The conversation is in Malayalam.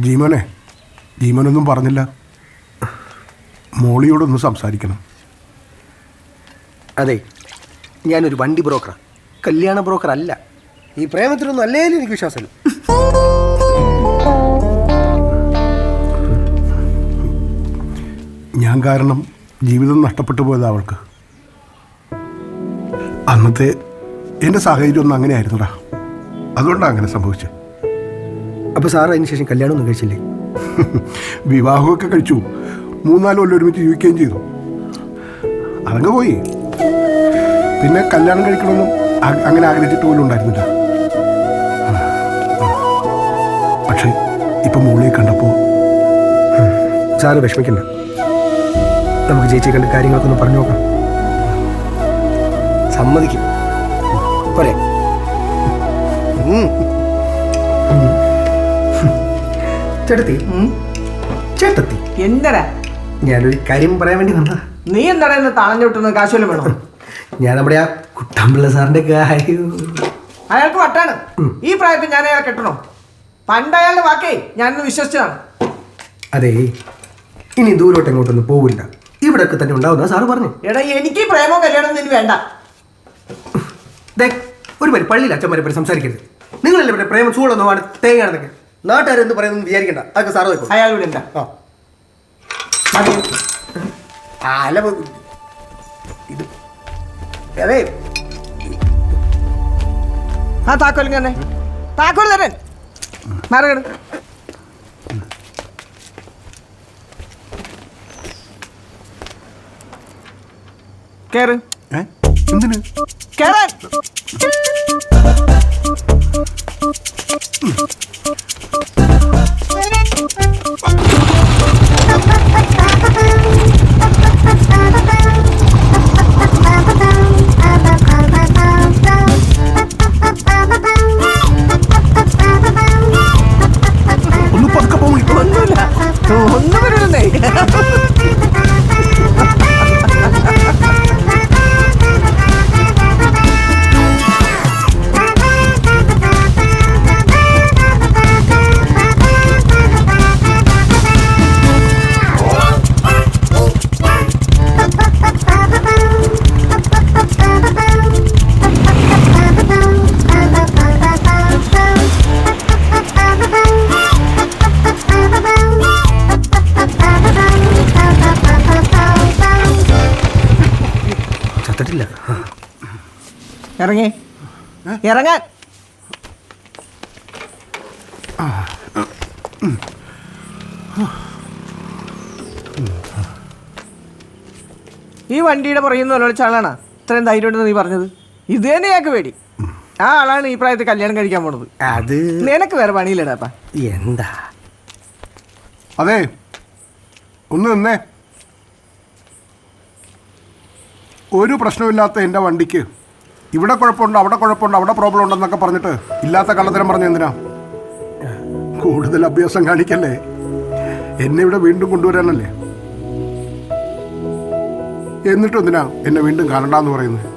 ജീമോനെ, ജീമോനൊന്നും പറഞ്ഞില്ല. മോളിയോടൊന്ന് സംസാരിക്കണം. അതെ, ഞാനൊരു വണ്ടി ബ്രോക്കറാണ്, കല്യാണ ബ്രോക്കർ അല്ല. ഈ പ്രേമത്തിലൊന്നും അല്ലേലും എനിക്ക് വിശ്വാസമില്ല. ഞാൻ കാരണം ജീവിതം നഷ്ടപ്പെട്ടു പോയത് അവൾക്ക്. അന്നത്തെ എൻ്റെ സാഹചര്യം ഒന്നും അങ്ങനെ ആയിരുന്നുടാ. അതുകൊണ്ടാണ് അങ്ങനെ സംഭവിച്ചത്. അപ്പോൾ സാർ അതിന് ശേഷം കല്യാണമൊന്നും കഴിച്ചില്ലേ? വിവാഹമൊക്കെ കഴിച്ചു. 3-4 കൊല്ലം ഒരുമിച്ച് ജീവിക്കുകയും ചെയ്തു. അതങ്ങ് പോയി. പിന്നെ കല്യാണം കഴിക്കണമെന്നും അങ്ങനെ ആഗ്രഹിച്ചിട്ട് പോലും ഉണ്ടായിരുന്നില്ല. പക്ഷേ ഇപ്പം മോളിയെ കണ്ടപ്പോൾ സാറ് വിഷമിക്കില്ല. നമുക്ക് ചേച്ചിയെ കണ്ട് കാര്യങ്ങളൊക്കെ ഒന്ന് പറഞ്ഞു നോക്കാം. സമ്മതിക്കും പോരെ? ചേട്ടത്തി, ചേട്ടത്തി, എന്തടാ? ഞാനൊരു കാര്യം പറയാൻ വേണ്ടി വന്നതാ. നീ എന്താടാ ഇന്ന് തളഞ്ഞോട്ടുന്ന കാശുവല്ലം വേണോ? ഞാൻ നമ്മുടെ ആ കുട്ടമ്പിള്ള സാറിന്റെ കാര്യം. അയാൾക്ക് വട്ടാണ്. ഈ പ്രായത്തിൽ ഞാൻ അയാൾ കെട്ടണോ? പണ്ട് അയാളുടെ വാക്കേ ഞാനൊന്ന് വിശ്വസിച്ചതാണ്. അതെ, ഇനി ദൂരോട്ട് എങ്ങോട്ടൊന്നും പോവില്ല, ഇവിടെയൊക്കെ തന്നെ ഉണ്ടാവുന്ന സാറ് പറഞ്ഞു. എടാ, എനിക്ക് പ്രേമോ കല്യാണം ഒന്നും വേണ്ട. ഒരു പരി പള്ളിയിൽ അച്ഛന്മാരെ പറ്റി സംസാരിക്കരുത്. നിങ്ങളല്ലേ ഇവിടെ പ്രേമം ചൂടൊന്നുമാണ് തേങ്ങയാണെന്നൊക്കെ നാട്ടുകാരെന്ത് പറയുന്നു വിചാരിക്കണ്ട. അതൊക്കെ സാറ് വെക്കും. അയാൾ ഇവിടെ എന്താ? അല്ല ഇത് അതെ, ആ താക്കോലും തന്നെ, താക്കോൽ തരാൻ മറകട്. കേറ്. എന്തിന് കേറാൻ? ഒന്ന് പതുക്കെ പോയി. ഒന്നുമില്ല, ഒന്നും വരരുന്നേ. ഇറങ്ങി ഇറങ്ങാൻ. ഈ വണ്ടിയുടെ പറയുന്ന ഒരാളിച്ച ആളാണ് ഇത്രയും ധൈര്യം ഉണ്ടെന്ന് നീ പറഞ്ഞത്? ഇത് തന്നെ ഞങ്ങൾക്ക് പേടി. ആ ആളാണ് ഈ പ്രായത്തിൽ കല്യാണം കഴിക്കാൻ പോണത്. അത് നിനക്ക് വേറെ പണിയില്ലടാ. എന്താ? അതെ, ഒന്ന് നിന്നേ. ഒരു പ്രശ്നമില്ലാത്ത എൻ്റെ വണ്ടിക്ക് ഇവിടെ കുഴപ്പമുണ്ട്, അവിടെ കുഴപ്പമുണ്ട്, അവിടെ പ്രോബ്ലം ഉണ്ടെന്നൊക്കെ പറഞ്ഞിട്ട് ഇല്ലാത്ത കള്ളത്തരം പറഞ്ഞ എന്തിനാ? കൂടുതൽ അഭ്യാസം കാണിക്കല്ലേ. എന്നെ ഇവിടെ വീണ്ടും കൊണ്ടുവരാനല്ലേ. എന്നിട്ടും എന്തിനാ എന്നെ വീണ്ടും കാണണ്ടെന്ന് പറയുന്നത്?